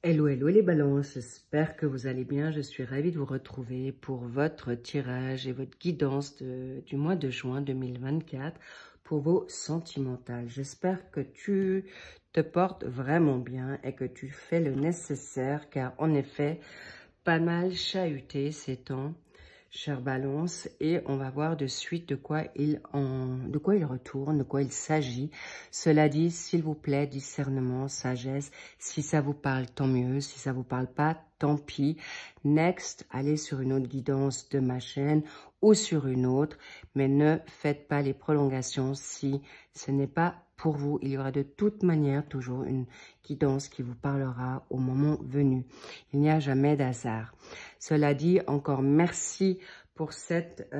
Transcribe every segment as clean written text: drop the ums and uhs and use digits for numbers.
Hello, hello les balances, j'espère que vous allez bien. Je suis ravie de vous retrouver pour votre tirage et votre guidance du mois de juin 2024 pour vos sentimentales. J'espère que tu te portes vraiment bien et que tu fais le nécessaire car en effet, pas mal chahuté ces temps, chère balance, et on va voir de suite de quoi il retourne, de quoi il s'agit. Cela dit, s'il vous plaît, discernement, sagesse. Si ça vous parle, tant mieux. Si ça vous parle pas, tant pis. Next, allez sur une autre guidance de ma chaîne ou sur une autre, mais ne faites pas les prolongations si ce n'est pas pour vous. Il y aura de toute manière toujours une guidance qui vous parlera au moment venu. Il n'y a jamais d'hasard. Cela dit, encore merci pour cette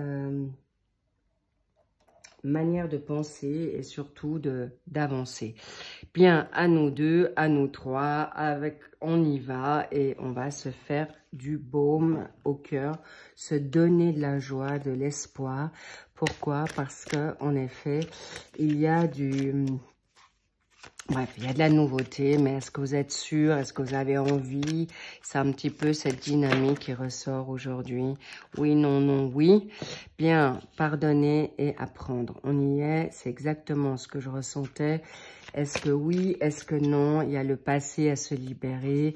manière de penser et surtout d'avancer. Bien, à nous deux, à nous trois, on y va et on va se faire du baume au cœur, se donner de la joie, de l'espoir. Pourquoi? Parce que en effet, il y a Bref, il y a de la nouveauté, mais est-ce que vous êtes sûr? Est-ce que vous avez envie? C'est un petit peu cette dynamique qui ressort aujourd'hui. Oui, non, non, oui. Bien, pardonner et apprendre. On y est, c'est exactement ce que je ressentais. Est-ce que oui? Est-ce que non? Il y a le passé à se libérer.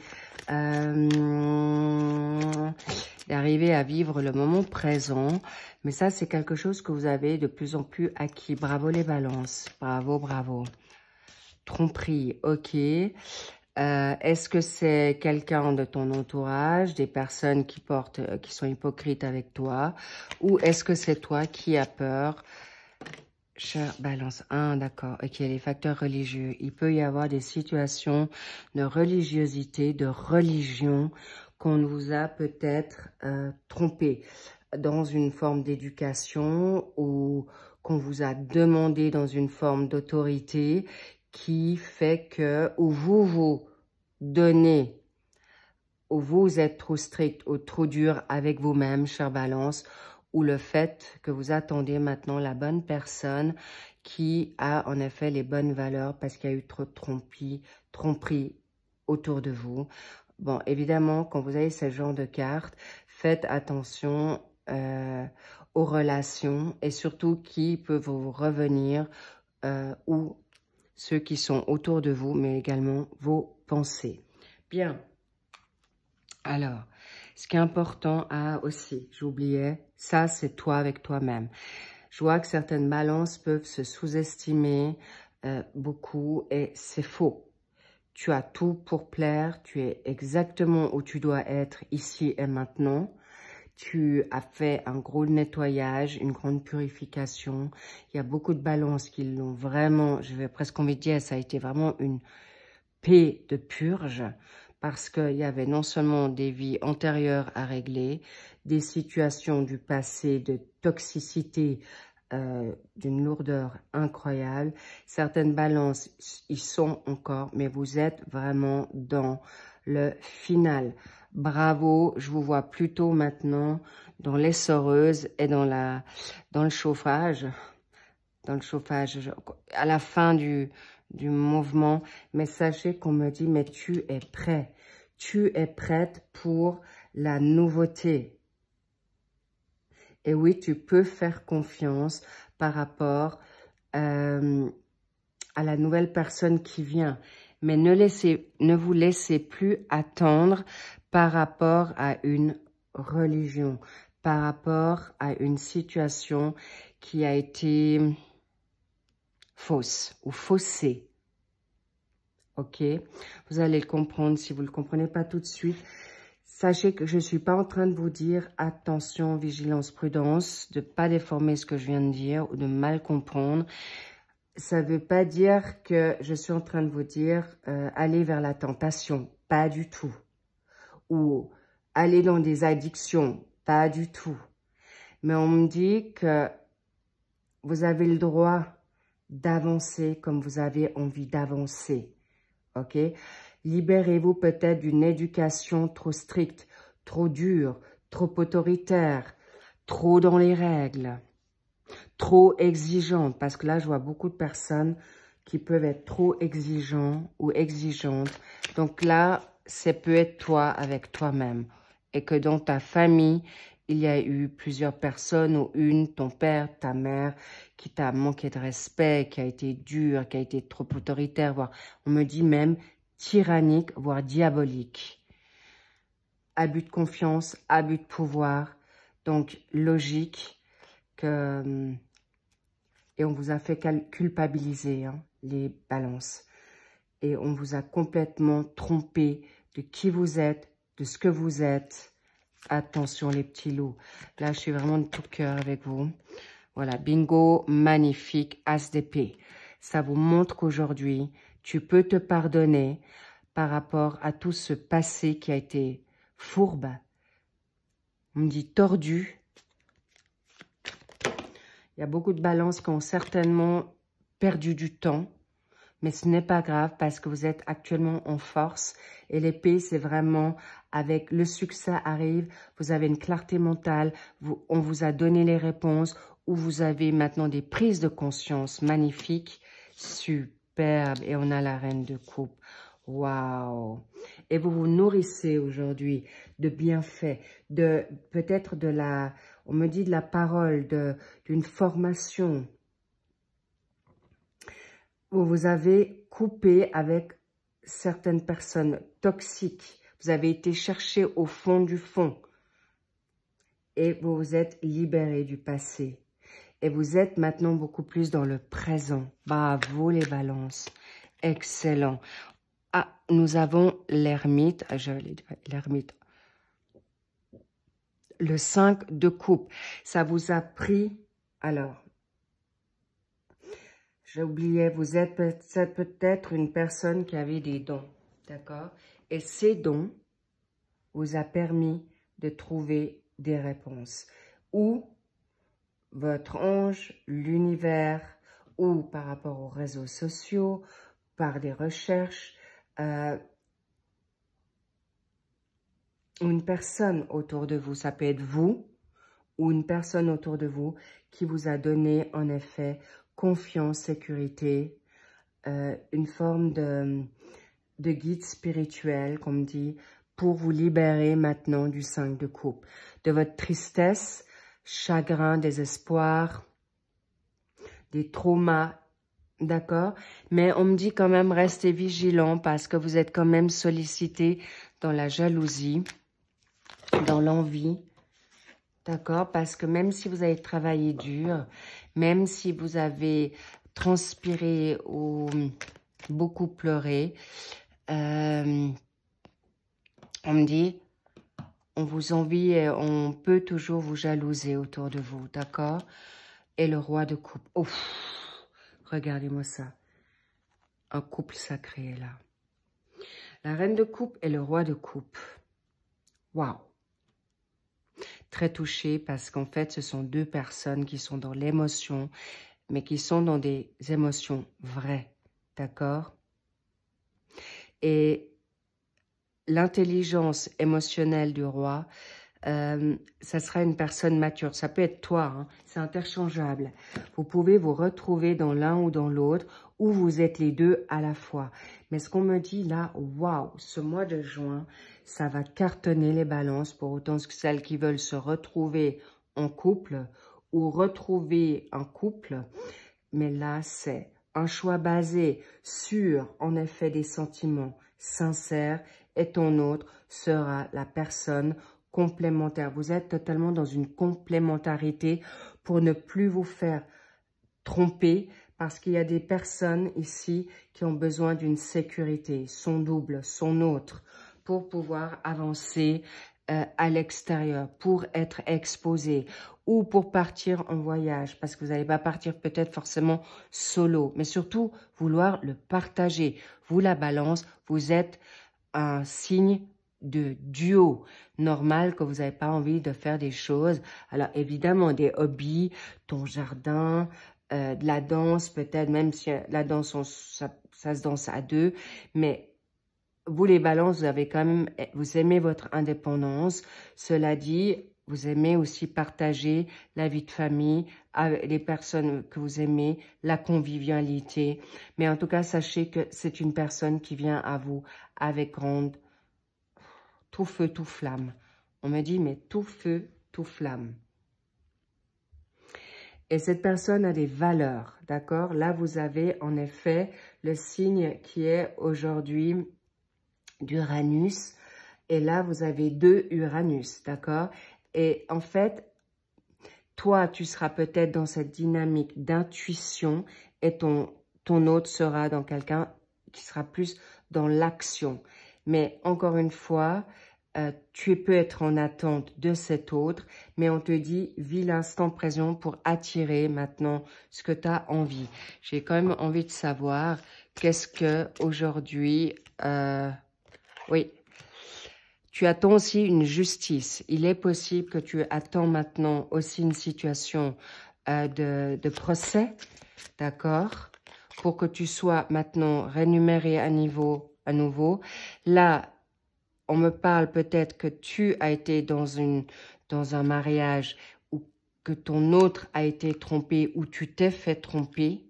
D'arriver à vivre le moment présent. Mais ça, c'est quelque chose que vous avez de plus en plus acquis. Bravo les balances. Bravo, bravo. Tromperie, ok. Est-ce que c'est quelqu'un de ton entourage, des personnes qui sont hypocrites avec toi, ou est-ce que c'est toi qui as peur? Chère balance, d'accord, ok, les facteurs religieux. Il peut y avoir des situations de religiosité, de religion qu'on vous a peut-être trompé dans une forme d'éducation ou qu'on vous a demandé dans une forme d'autorité qui fait que ou vous vous donnez, ou vous êtes trop strict ou trop dur avec vous-même, chère balance, ou le fait que vous attendez maintenant la bonne personne qui a en effet les bonnes valeurs parce qu'il y a eu trop de tromperie autour de vous. Bon, évidemment, quand vous avez ce genre de cartes, faites attention aux relations et surtout qui peuvent vous revenir ou ceux qui sont autour de vous, mais également vos pensées. Bien. Alors, ce qui est important aussi, j'oubliais, ça c'est toi avec toi-même. Je vois que certaines balances peuvent se sous-estimer beaucoup et c'est faux. Tu as tout pour plaire, tu es exactement où tu dois être ici et maintenant. Tu as fait un gros nettoyage, une grande purification. Il y a beaucoup de balances qui l'ont vraiment, je vais presque envie de dire, ça a été vraiment une paix de purge parce qu'il y avait non seulement des vies antérieures à régler, des situations du passé de toxicité d'une lourdeur incroyable. Certaines balances y sont encore, mais vous êtes vraiment dans le final. Bravo, je vous vois plutôt maintenant dans l'essoreuse et dans le chauffage. Dans le chauffage, à la fin du mouvement. Mais sachez qu'on me dit, mais tu es prêt. Tu es prête pour la nouveauté. Et oui, tu peux faire confiance par rapport à la nouvelle personne qui vient. Mais ne vous laissez plus attendre par rapport à une religion, par rapport à une situation qui a été fausse ou faussée. Ok? Vous allez le comprendre si vous ne le comprenez pas tout de suite. Sachez que je ne suis pas en train de vous dire attention, vigilance, prudence, de ne pas déformer ce que je viens de dire ou de mal comprendre. Ça ne veut pas dire que je suis en train de vous dire aller vers la tentation. Pas du tout. Ou aller dans des addictions. Pas du tout. Mais on me dit que vous avez le droit d'avancer comme vous avez envie d'avancer. Ok? Libérez-vous peut-être d'une éducation trop stricte, trop dure, trop autoritaire, trop dans les règles, trop exigeante. Parce que là, je vois beaucoup de personnes qui peuvent être trop exigeants ou exigeantes. Donc là, ça peut être toi avec toi-même. Et que dans ta famille, il y a eu plusieurs personnes ou ton père, ta mère, qui t'a manqué de respect, qui a été dur, qui a été trop autoritaire, voire on me dit même tyrannique, voire diabolique. Abus de confiance, abus de pouvoir. Donc, logique que... Et on vous a fait culpabiliser, hein, les balances. Et on vous a complètement trompé de qui vous êtes, de ce que vous êtes. Attention les petits loups. Là, je suis vraiment de tout cœur avec vous. Voilà, bingo, magnifique, as d'épée. Ça vous montre qu'aujourd'hui, tu peux te pardonner par rapport à tout ce passé qui a été fourbe. On me dit tordu. Il y a beaucoup de balances qui ont certainement perdu du temps. Mais ce n'est pas grave parce que vous êtes actuellement en force. Et l'épée, c'est vraiment avec le succès arrive. Vous avez une clarté mentale. On vous a donné les réponses. Ou vous avez maintenant des prises de conscience magnifiques. Superbe. Et on a la reine de coupe. Waouh! Et vous vous nourrissez aujourd'hui de bienfaits, de peut-être de la, on me dit de la parole, d'une formation. Vous vous avez coupé avec certaines personnes toxiques. Vous avez été chercher au fond du fond. Et vous vous êtes libéré du passé. Et vous êtes maintenant beaucoup plus dans le présent. Bravo les balances. Excellent. Ah, nous avons l'ermite. Ah, l'ermite. Le 5 de coupe. Ça vous a pris... Alors... J'ai oublié, vous êtes peut-être une personne qui avait des dons, d'accord? Et ces dons vous a permis de trouver des réponses. Ou votre ange, l'univers, ou par rapport aux réseaux sociaux, par des recherches, une personne autour de vous, ça peut être vous, ou une personne autour de vous qui vous a donné en effet confiance, sécurité, une forme de guide spirituel, comme dit, pour vous libérer maintenant du 5 de coupe, de votre tristesse, chagrin, désespoir, des traumas, d'accord? Mais on me dit quand même, restez vigilant parce que vous êtes quand même sollicité dans la jalousie, dans l'envie, d'accord? Parce que même si vous avez travaillé dur, même si vous avez transpiré ou beaucoup pleuré, on me dit, on vous envie et on peut toujours vous jalouser autour de vous, d'accord? Et le roi de coupe. Ouf, regardez-moi ça. Un couple sacré est là. La reine de coupe et le roi de coupe. Waouh! Très touchée parce qu'en fait, ce sont deux personnes qui sont dans l'émotion, mais qui sont dans des émotions vraies, d'accord? Et l'intelligence émotionnelle du roi, ça sera une personne mature. Ça peut être toi, hein, c'est interchangeable. Vous pouvez vous retrouver dans l'un ou dans l'autre, ou vous êtes les deux à la fois. Mais ce qu'on me dit là, waouh, ce mois de juin, ça va cartonner les balances pour autant que celles qui veulent se retrouver en couple ou retrouver un couple. Mais là, c'est un choix basé sur, en effet, des sentiments sincères et ton autre sera la personne complémentaire. Vous êtes totalement dans une complémentarité pour ne plus vous faire tromper parce qu'il y a des personnes ici qui ont besoin d'une sécurité, son double, son autre, pour pouvoir avancer à l'extérieur, pour être exposé ou pour partir en voyage, parce que vous n'allez pas partir peut-être forcément solo, mais surtout vouloir le partager. Vous, la balance, vous êtes un signe de duo normal que vous n'avez pas envie de faire des choses. Alors évidemment, des hobbies, ton jardin, de la danse, peut-être même si la danse, ça se danse à deux, mais vous les balances, vous avez quand même, vous aimez votre indépendance. Cela dit, vous aimez aussi partager la vie de famille avec les personnes que vous aimez, la convivialité. Mais en tout cas, sachez que c'est une personne qui vient à vous avec grande tout feu, tout flamme. On me dit, mais tout feu, tout flamme. Et cette personne a des valeurs, d'accord? Là, vous avez en effet le signe qui est aujourd'hui d'Uranus. Et là, vous avez 2 Uranus, d'accord? Et en fait, toi, tu seras peut-être dans cette dynamique d'intuition et ton autre sera dans quelqu'un qui sera plus dans l'action. Mais encore une fois, tu peux être en attente de cet autre, mais on te dit, vis l'instant présent pour attirer maintenant ce que tu as envie. J'ai quand même envie de savoir qu'est-ce que aujourd'hui... oui, tu attends aussi une justice. Il est possible que tu attends maintenant aussi une situation de procès, d'accord, pour que tu sois maintenant rémunéré à nouveau. Là, on me parle peut-être que tu as été dans un mariage ou que ton autre a été trompé ou tu t'es fait tromper.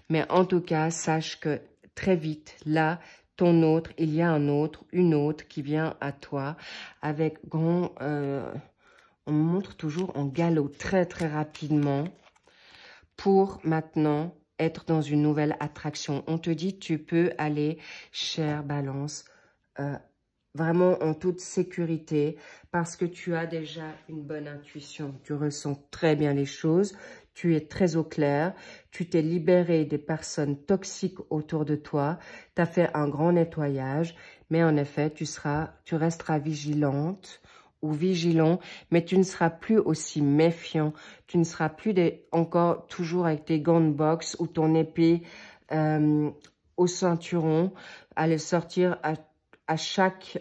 Mais en tout cas, sache que très vite, là, ton autre, il y a un autre, une autre qui vient à toi avec grand... on me montre toujours en galop très très rapidement pour maintenant être dans une nouvelle attraction. On te dit, tu peux aller, chère Balance, vraiment en toute sécurité parce que tu as déjà une bonne intuition. Tu ressens très bien les choses. Tu es très au clair. Tu t'es libéré des personnes toxiques autour de toi. Tu as fait un grand nettoyage. Mais en effet, tu resteras vigilante ou vigilant, mais tu ne seras plus aussi méfiant. Tu ne seras plus encore toujours avec tes gants de boxe ou ton épée au ceinturon à le sortir à chaque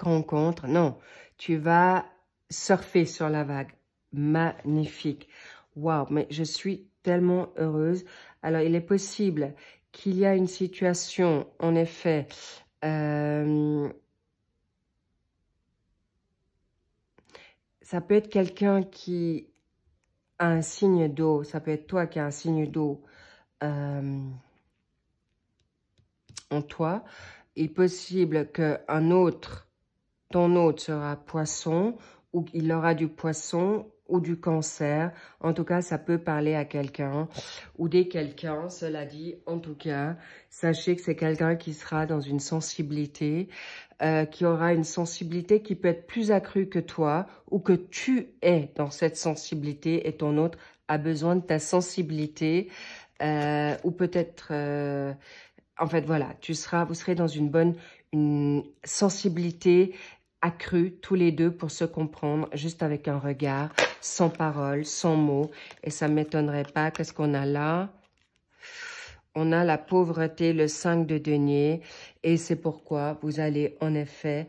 rencontre. Non, tu vas surfer sur la vague. Magnifique. Waouh, mais je suis tellement heureuse. Alors, il est possible qu'il y a une situation, en effet, ça peut être quelqu'un qui a un signe d'eau. Ça peut être toi qui as un signe d'eau en toi. Il est possible qu'un autre, ton autre sera poisson, ou il aura du poisson ou du cancer. En tout cas, ça peut parler à quelqu'un ou des quelqu'un. Cela dit, en tout cas, sachez que c'est quelqu'un qui sera dans une sensibilité, qui aura une sensibilité qui peut être plus accrue que toi ou que tu es dans cette sensibilité et ton autre a besoin de ta sensibilité ou peut-être... en fait, voilà, vous serez dans une sensibilité accrue tous les deux pour se comprendre, juste avec un regard, sans parole, sans mots. Et ça ne m'étonnerait pas. Qu'est-ce qu'on a là? On a la pauvreté, le 5 de denier. Et c'est pourquoi vous allez en effet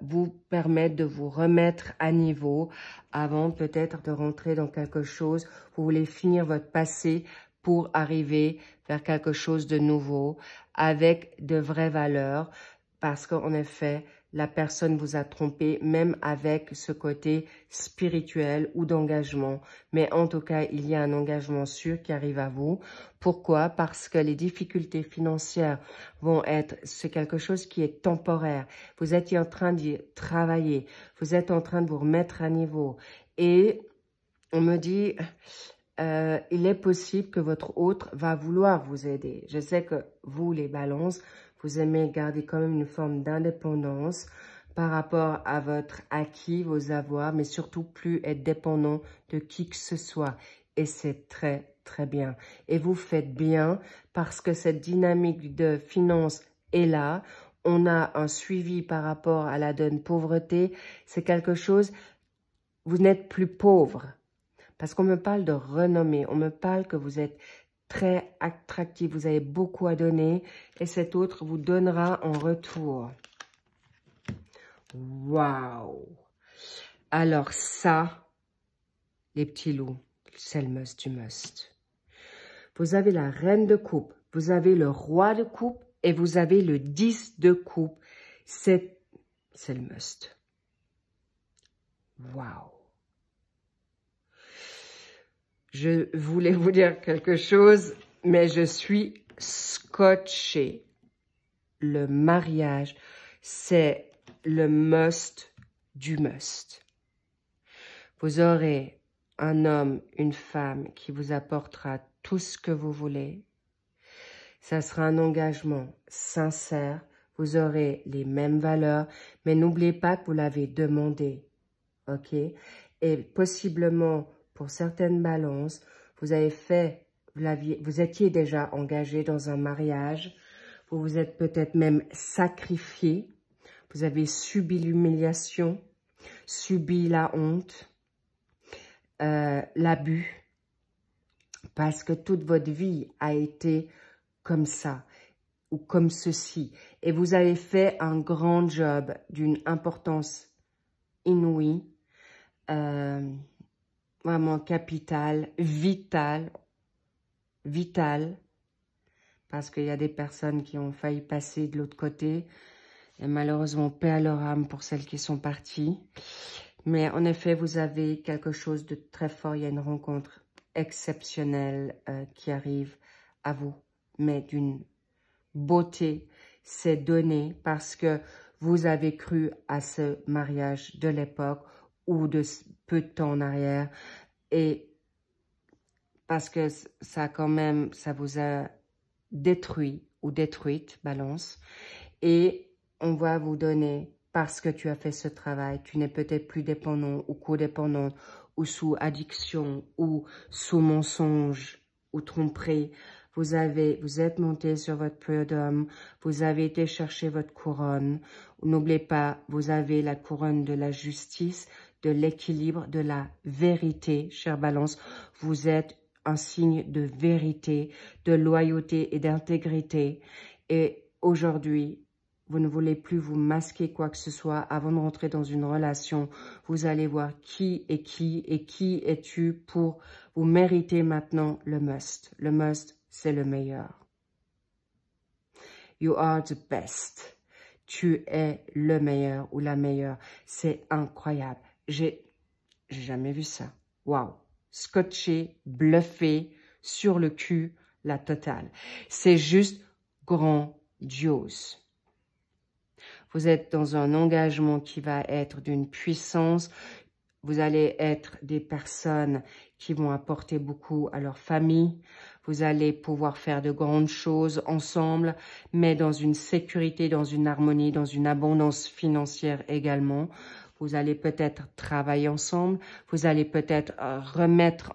vous permettre de vous remettre à niveau avant peut-être de rentrer dans quelque chose. Vous voulez finir votre passé pour arriver vers quelque chose de nouveau avec de vraies valeurs parce qu'en effet, la personne vous a trompé, même avec ce côté spirituel ou d'engagement. Mais en tout cas, il y a un engagement sûr qui arrive à vous. Pourquoi? Parce que les difficultés financières vont être, c'est quelque chose qui est temporaire. Vous êtes en train d'y travailler. Vous êtes en train de vous remettre à niveau. Et on me dit... il est possible que votre autre va vouloir vous aider. Je sais que vous, les balances, vous aimez garder quand même une forme d'indépendance par rapport à votre acquis, vos avoirs, mais surtout plus être dépendant de qui que ce soit. Et c'est très, très bien. Et vous faites bien parce que cette dynamique de finance est là. On a un suivi par rapport à la donne pauvreté. C'est quelque chose, vous n'êtes plus pauvre. Parce qu'on me parle de renommée, on me parle que vous êtes très attractif, vous avez beaucoup à donner et cet autre vous donnera en retour. Waouh! Alors ça, les petits loups, c'est le must du must. Vous avez la reine de coupe, vous avez le roi de coupe et vous avez le 10 de coupe. C'est le must. Waouh! Je voulais vous dire quelque chose, mais je suis scotchée. le mariage, c'est le must du must. Vous aurez un homme, une femme qui vous apportera tout ce que vous voulez. Ça sera un engagement sincère. Vous aurez les mêmes valeurs, mais n'oubliez pas que vous l'avez demandé. OK? Et possiblement, pour certaines balances, vous étiez déjà engagé dans un mariage. Vous vous êtes peut-être même sacrifié. Vous avez subi l'humiliation, subi la honte, l'abus. Parce que toute votre vie a été comme ça ou comme ceci. Et vous avez fait un grand job d'une importance inouïe, vraiment capitale, vitale, parce qu'il y a des personnes qui ont failli passer de l'autre côté. Et malheureusement, paix à leur âme pour celles qui sont parties. Mais en effet, vous avez quelque chose de très fort. Il y a une rencontre exceptionnelle qui arrive à vous, mais d'une beauté. C'est donné parce que vous avez cru à ce mariage de l'époque ou de peu de temps en arrière. Et parce que ça vous a détruit ou détruite, balance. Et on va vous donner, parce que tu as fait ce travail, tu n'es peut-être plus dépendant ou codépendante ou sous addiction ou sous mensonge ou tromperie. Vous êtes monté sur votre podium, vous avez été chercher votre couronne. N'oubliez pas, vous avez la couronne de la justice, de l'équilibre, de la vérité, chère Balance. Vous êtes un signe de vérité, de loyauté et d'intégrité. Et aujourd'hui, vous ne voulez plus vous masquer quoi que ce soit avant de rentrer dans une relation. Vous allez voir qui es-tu pour vous mériter maintenant le must. Le must, c'est le meilleur. You are the best. Tu es le meilleur ou la meilleure. C'est incroyable. J'ai jamais vu ça. Wow. Scotché, bluffé, sur le cul, la totale. C'est juste grandiose. Vous êtes dans un engagement qui va être d'une puissance. Vous allez être des personnes qui vont apporter beaucoup à leur famille. Vous allez pouvoir faire de grandes choses ensemble, mais dans une sécurité, dans une harmonie, dans une abondance financière également. Vous allez peut-être travailler ensemble. Vous allez peut-être remettre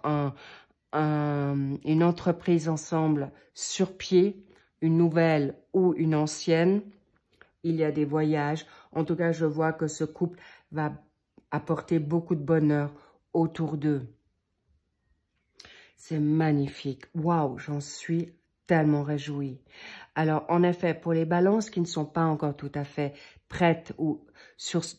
une entreprise ensemble sur pied, une nouvelle ou une ancienne. Il y a des voyages. En tout cas, je vois que ce couple va apporter beaucoup de bonheur autour d'eux. C'est magnifique. Waouh, j'en suis tellement réjouie. Alors, en effet, pour les balances qui ne sont pas encore tout à fait prêtes ou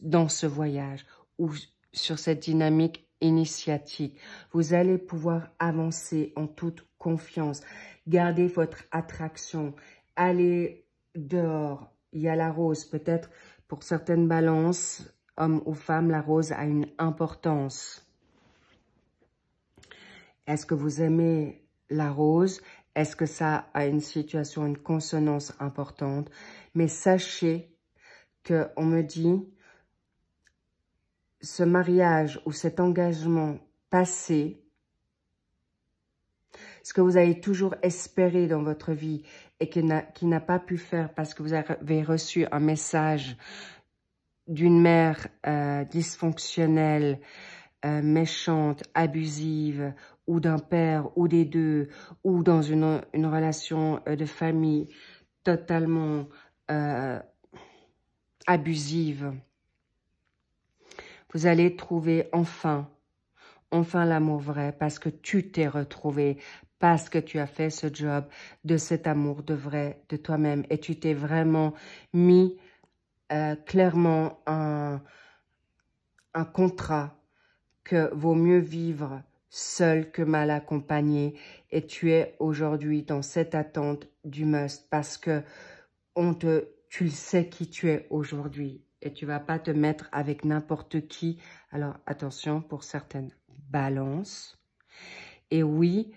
dans ce voyage ou sur cette dynamique initiatique, vous allez pouvoir avancer en toute confiance. Gardez votre attraction. Allez dehors. Il y a la rose. Peut-être pour certaines balances, hommes ou femmes, la rose a une importance. Est-ce que vous aimez la rose? Est-ce que ça a une situation, une consonance importante? Mais sachez qu'on me dit, ce mariage ou cet engagement passé, ce que vous avez toujours espéré dans votre vie et qui n'a pas pu faire parce que vous avez reçu un message d'une mère dysfonctionnelle, méchante, abusive, ou d'un père, ou des deux, ou dans une relation de famille totalement abusive. Vous allez trouver enfin l'amour vrai parce que tu t'es retrouvé, parce que tu as fait ce job de cet amour de vrai de toi-même et tu t'es vraiment mis clairement un contrat que vaut mieux vivre seul que mal accompagné et tu es aujourd'hui dans cette attente du must parce que tu le sais qui tu es aujourd'hui et tu vas pas te mettre avec n'importe qui. Alors attention pour certaines balances. Et oui,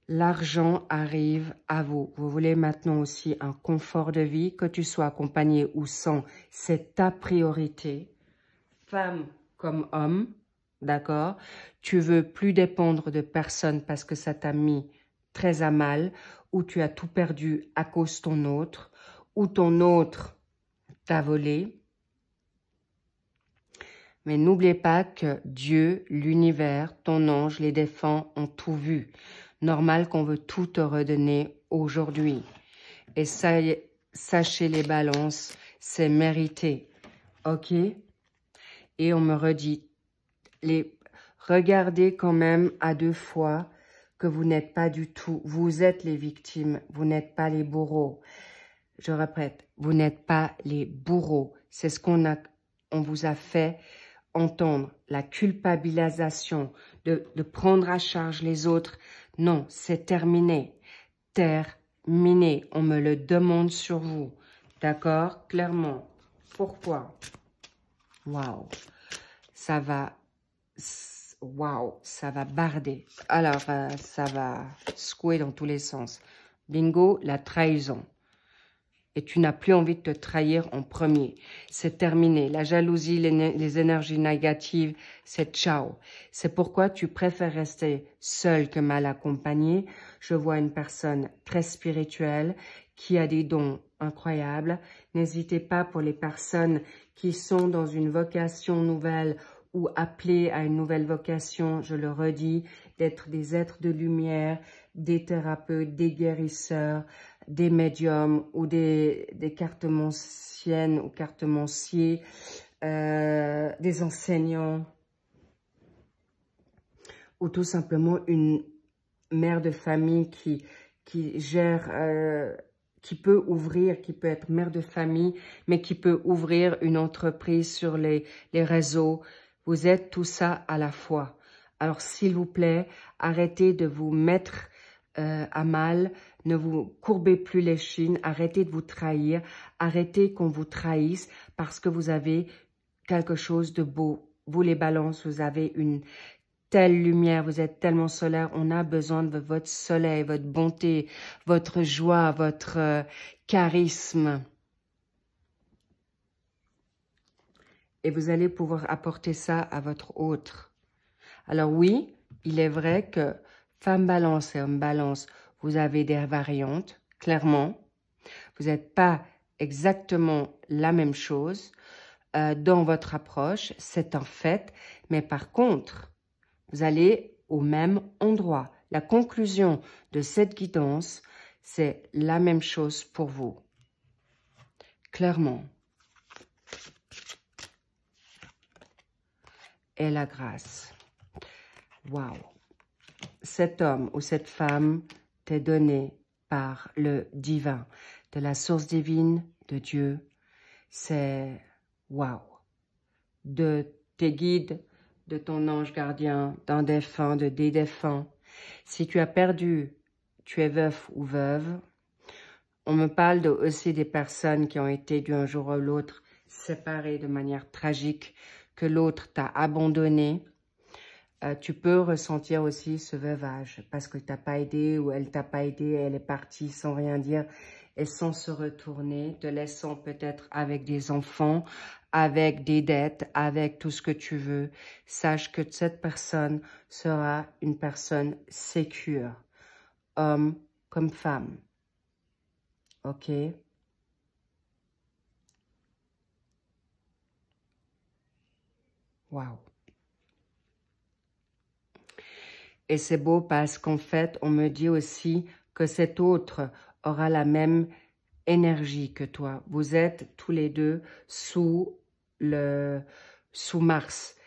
L'argent arrive à vous. Vous voulez maintenant aussi un confort de vie, que tu sois accompagné ou sans, c'est ta priorité. Femme comme homme, d'accord? Tu veux plus dépendre de personne parce que ça t'a mis très à mal, ou tu as tout perdu à cause de ton autre, ou ton autre t'a volé. Mais n'oubliez pas que Dieu, l'univers, ton ange, les défunts ont tout vu. Normal qu'on veut tout te redonner aujourd'hui. Et ça, sachez les balances, c'est mérité. Ok? Et on me redit, regardez quand même à 2 fois que vous n'êtes pas du tout, vous êtes les victimes, vous n'êtes pas les bourreaux. Je répète, vous n'êtes pas les bourreaux. C'est ce qu'on vous a fait entendre, la culpabilisation, de prendre à charge les autres. Non, c'est terminé. Terminé. On me le demande sur vous. D'accord? Clairement. Pourquoi? Waouh. Ça va... Waouh. Ça va barder. Alors, ça va secouer dans tous les sens. Bingo, la trahison. Et tu n'as plus envie de te trahir en premier. C'est terminé. La jalousie, les énergies négatives, c'est ciao. C'est pourquoi tu préfères rester seul que mal accompagné. Je vois une personne très spirituelle qui a des dons incroyables. N'hésitez pas pour les personnes qui sont dans une vocation nouvelle ou appelées à une nouvelle vocation, je le redis, d'être des êtres de lumière, des thérapeutes, des guérisseurs, des médiums ou des cartomanciennes ou cartomanciers, des enseignants ou tout simplement une mère de famille qui gère, qui peut ouvrir, qui peut être mère de famille, mais qui peut ouvrir une entreprise sur les réseaux. Vous êtes tout ça à la fois. Alors s'il vous plaît, arrêtez de vous mettre à mal, ne vous courbez plus les chines, arrêtez de vous trahir, arrêtez qu'on vous trahisse parce que vous avez quelque chose de beau. Vous les balances, vous avez une telle lumière, vous êtes tellement solaire, on a besoin de votre soleil, votre bonté, votre joie, votre charisme. Et vous allez pouvoir apporter ça à votre autre. Alors oui, il est vrai que femme balance et homme balance, vous avez des variantes, clairement. Vous n'êtes pas exactement la même chose dans votre approche, c'est un fait. Mais par contre, vous allez au même endroit. La conclusion de cette guidance, c'est la même chose pour vous. Clairement. Et la grâce. Waouh. Cet homme ou cette femme t'est donné par le divin, de la source divine de Dieu. C'est waouh. De tes guides, de ton ange gardien, d'un défunt, de des défunts. Si tu as perdu, tu es veuf ou veuve. On me parle aussi des personnes qui ont été d'un jour à l'autre séparées de manière tragique, que l'autre t'a abandonné. Tu peux ressentir aussi ce veuvage parce que tu n'as pas aidé ou elle t'a pas aidé, elle est partie sans rien dire et sans se retourner, te laissant peut-être avec des enfants, avec des dettes, avec tout ce que tu veux. Sache que cette personne sera une personne sécure, homme comme femme. Ok? Waouh! Et c'est beau parce qu'en fait, on me dit aussi que cet autre aura la même énergie que toi. Vous êtes tous les deux sous Mars.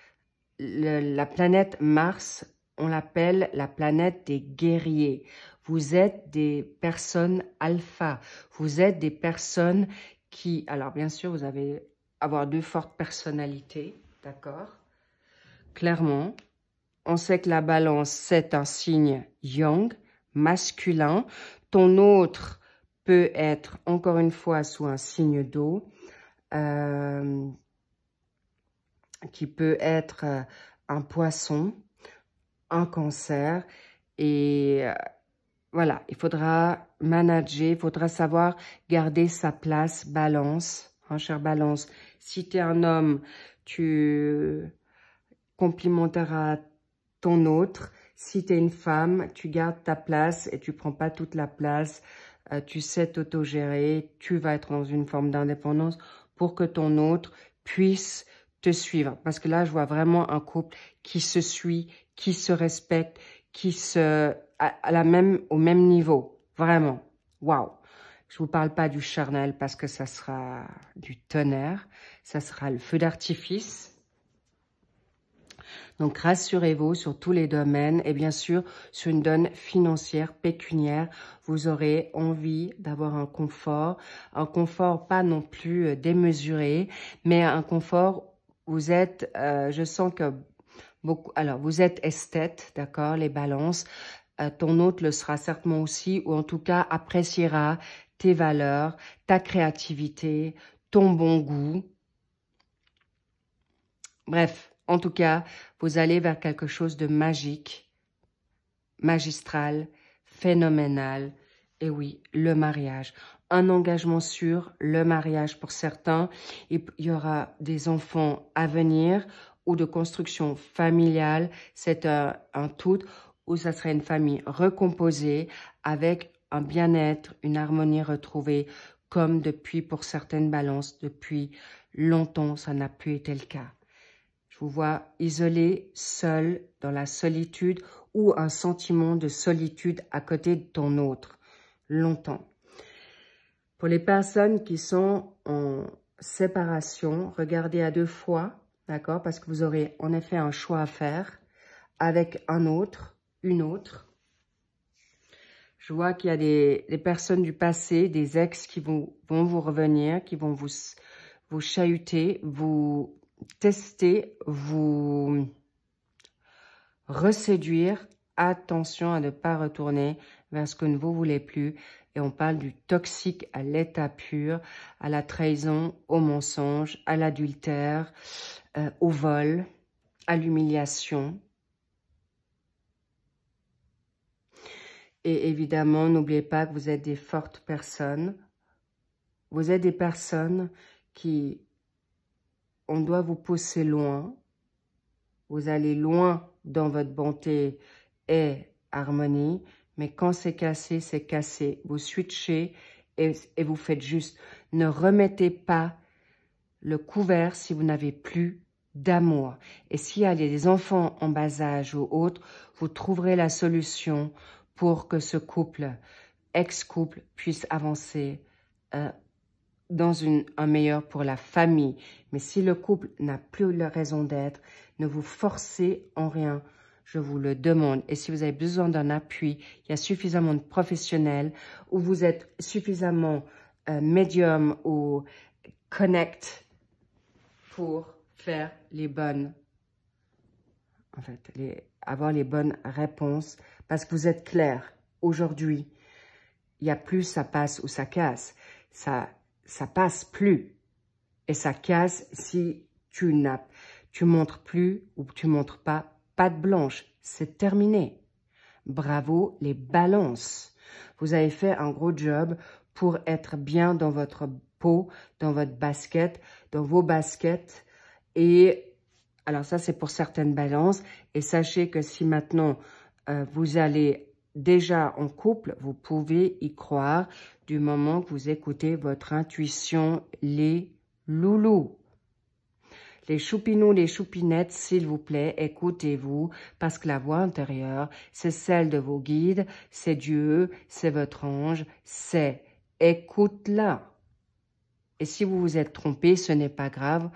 La planète Mars, on l'appelle la planète des guerriers. Vous êtes des personnes alpha. Vous êtes des personnes qui... Alors, bien sûr, vous allez avoir 2 fortes personnalités, d'accord? Clairement. On sait que la balance, c'est un signe yang, masculin. Ton autre peut être, encore une fois, sous un signe d'eau, qui peut être un poisson, un cancer. Et voilà, il faudra manager, il faudra savoir garder sa place, balance, hein, chère balance. Si tu es un homme, tu complimenteras ton autre. Si tu es une femme, tu gardes ta place et tu prends pas toute la place. Tu sais t'autogérer, tu vas être dans une forme d'indépendance pour que ton autre puisse te suivre. Parce que là, je vois vraiment un couple qui se suit, qui se respecte, qui se au même niveau. Vraiment. Waouh. Je vous parle pas du charnel parce que ça sera du tonnerre. Ça sera le feu d'artifice. Donc, rassurez-vous sur tous les domaines et bien sûr, sur une donne financière, pécuniaire, vous aurez envie d'avoir un confort pas non plus démesuré, mais un confort, vous êtes, je sens que beaucoup, alors vous êtes esthète, d'accord, les balances, ton hôte le sera certainement aussi, ou en tout cas appréciera tes valeurs, ta créativité, ton bon goût. Bref, en tout cas, vous allez vers quelque chose de magique, magistral, phénoménal. Et oui, le mariage. Un engagement sûr, le mariage pour certains. Il y aura des enfants à venir ou de construction familiale. C'est un tout où ça serait une famille recomposée avec un bien-être, une harmonie retrouvée comme depuis, pour certaines balances, depuis longtemps, ça n'a plus été le cas. Je vous vois isolé, seul, dans la solitude ou un sentiment de solitude à côté de ton autre, longtemps. Pour les personnes qui sont en séparation, regardez à deux fois, d'accord? Parce que vous aurez en effet un choix à faire avec un autre, une autre. Je vois qu'il y a des personnes du passé, des ex qui vont vous revenir, qui vont vous chahuter, vous tester, vous reséduire. Attention à ne pas retourner vers ce que vous ne voulez plus. Et on parle du toxique à l'état pur, à la trahison, au mensonge, à l'adultère, au vol, à l'humiliation. Et évidemment, n'oubliez pas que vous êtes des fortes personnes. Vous êtes des personnes qui... On doit vous pousser loin. Vous allez loin dans votre bonté et harmonie. Mais quand c'est cassé, c'est cassé. Vous switchez et vous faites juste. Ne remettez pas le couvert si vous n'avez plus d'amour. Et s'il y a des enfants en bas âge ou autres, vous trouverez la solution pour que ce couple, ex-couple, puisse avancer dans un meilleur pour la famille. Mais si le couple n'a plus la raison d'être, ne vous forcez en rien. Je vous le demande. Et si vous avez besoin d'un appui, il y a suffisamment de professionnels ou vous êtes suffisamment médium ou connect pour faire les bonnes, en fait, avoir les bonnes réponses parce que vous êtes clair. Aujourd'hui, il n'y a plus ça passe ou ça casse. Ça passe plus et ça casse si tu montres plus ou tu montres pas patte blanche. C'est terminé. Bravo les balances. Vous avez fait un gros job pour être bien dans votre peau, dans votre basket, dans vos baskets. Et alors ça, c'est pour certaines balances. Et sachez que si maintenant vous allez déjà en couple, vous pouvez y croire du moment que vous écoutez votre intuition, les loulous. Les choupinous, les choupinettes, s'il vous plaît, écoutez-vous, parce que la voix intérieure, c'est celle de vos guides, c'est Dieu, c'est votre ange, c'est écoute-la. Et si vous vous êtes trompé, ce n'est pas grave,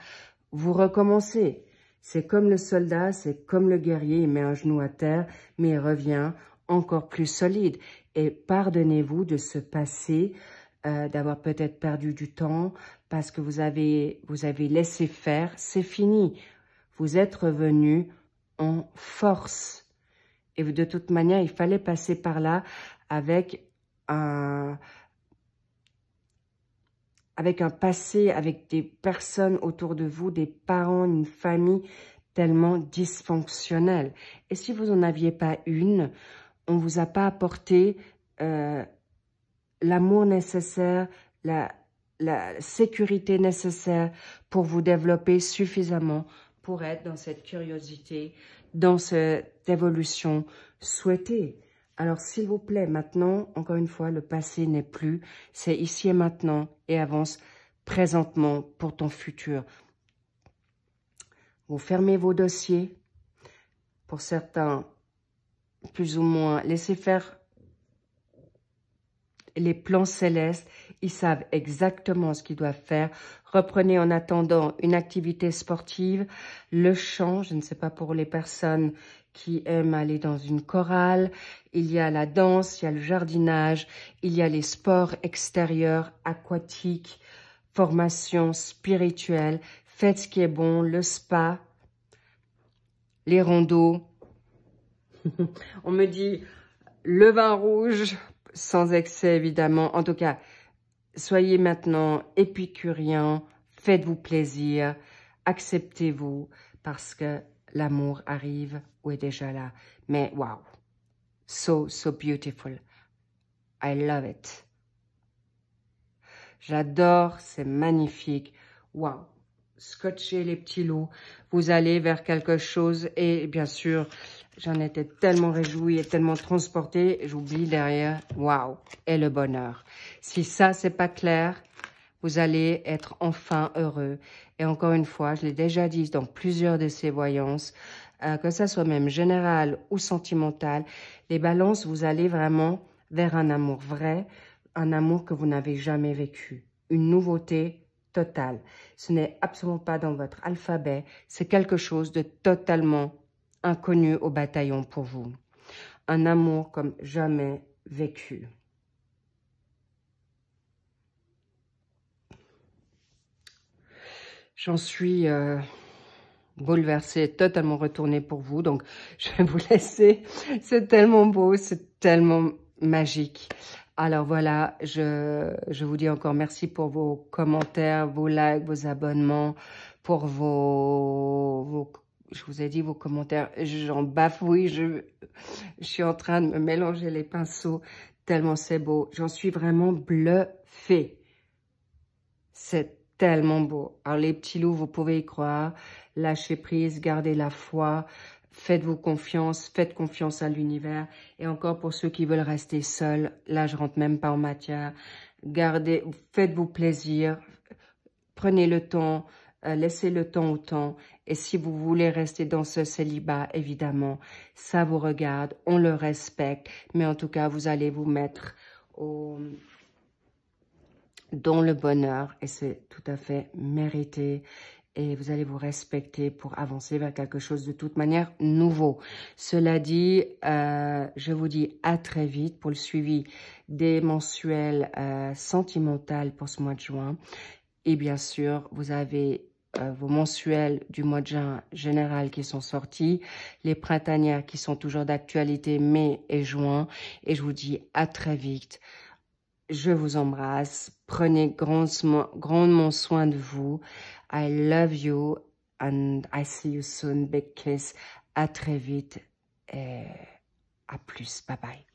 vous recommencez. C'est comme le soldat, c'est comme le guerrier, il met un genou à terre, mais il revient encore plus solide. Et pardonnez-vous de ce passé, d'avoir peut-être perdu du temps parce que vous avez laissé faire, c'est fini. Vous êtes revenu en force. Et de toute manière, il fallait passer par là avec un passé, avec des personnes autour de vous, des parents, une famille tellement dysfonctionnelle. Et si vous n'en aviez pas une, on ne vous a pas apporté l'amour nécessaire, la sécurité nécessaire pour vous développer suffisamment pour être dans cette curiosité, dans cette évolution souhaitée. Alors, s'il vous plaît, maintenant, encore une fois, le passé n'est plus, c'est ici et maintenant, et avance présentement pour ton futur. Vous fermez vos dossiers, pour certains, plus ou moins, laissez faire les plans célestes, ils savent exactement ce qu'ils doivent faire. Reprenez en attendant une activité sportive, le chant, je ne sais pas pour les personnes qui aiment aller dans une chorale, il y a la danse, il y a le jardinage, il y a les sports extérieurs, aquatiques, formation spirituelle, faites ce qui est bon, le spa, les rondos. On me dit le vin rouge, sans excès évidemment. En tout cas, soyez maintenant épicuriens, faites-vous plaisir, acceptez-vous parce que l'amour arrive ou est déjà là. Mais wow, so beautiful. I love it. J'adore, c'est magnifique. Wow. Scotchez les petits loups, vous allez vers quelque chose et bien sûr, j'en étais tellement réjouie et tellement transportée, j'oublie derrière, waouh, et le bonheur. Si ça, c'est pas clair, vous allez être enfin heureux. Et encore une fois, je l'ai déjà dit dans plusieurs de ces voyances, que ça soit même général ou sentimental, les balances, vous allez vraiment vers un amour vrai, un amour que vous n'avez jamais vécu, une nouveauté totale. Ce n'est absolument pas dans votre alphabet, c'est quelque chose de totalement inconnu au bataillon pour vous. Un amour comme jamais vécu. J'en suis bouleversée, totalement retournée pour vous, donc je vais vous laisser. C'est tellement beau, c'est tellement magique. Alors voilà, je vous dis encore merci pour vos commentaires, vos likes, vos abonnements, pour je vous ai dit vos commentaires, j'en bafouille, je suis en train de me mélanger les pinceaux, tellement c'est beau. J'en suis vraiment bluffée. C'est tellement beau. Alors les petits loups, vous pouvez y croire, lâchez prise, gardez la foi, faites-vous confiance, faites confiance à l'univers. Et encore pour ceux qui veulent rester seuls, là je rentre même pas en matière, gardez, faites-vous plaisir, prenez le temps, laissez le temps au temps. Et si vous voulez rester dans ce célibat, évidemment, ça vous regarde, on le respecte. Mais en tout cas, vous allez vous mettre dans le bonheur et c'est tout à fait mérité. Et vous allez vous respecter pour avancer vers quelque chose de toute manière nouveau. Cela dit, je vous dis à très vite pour le suivi des mensuels sentimentales pour ce mois de juin. Et bien sûr, vous avez vos mensuels du mois de juin général qui sont sortis, les printanières qui sont toujours d'actualité mai et juin. Et je vous dis à très vite. Je vous embrasse. Prenez grandement soin de vous. I love you and I see you soon. Big kiss. À très vite et à plus. Bye bye.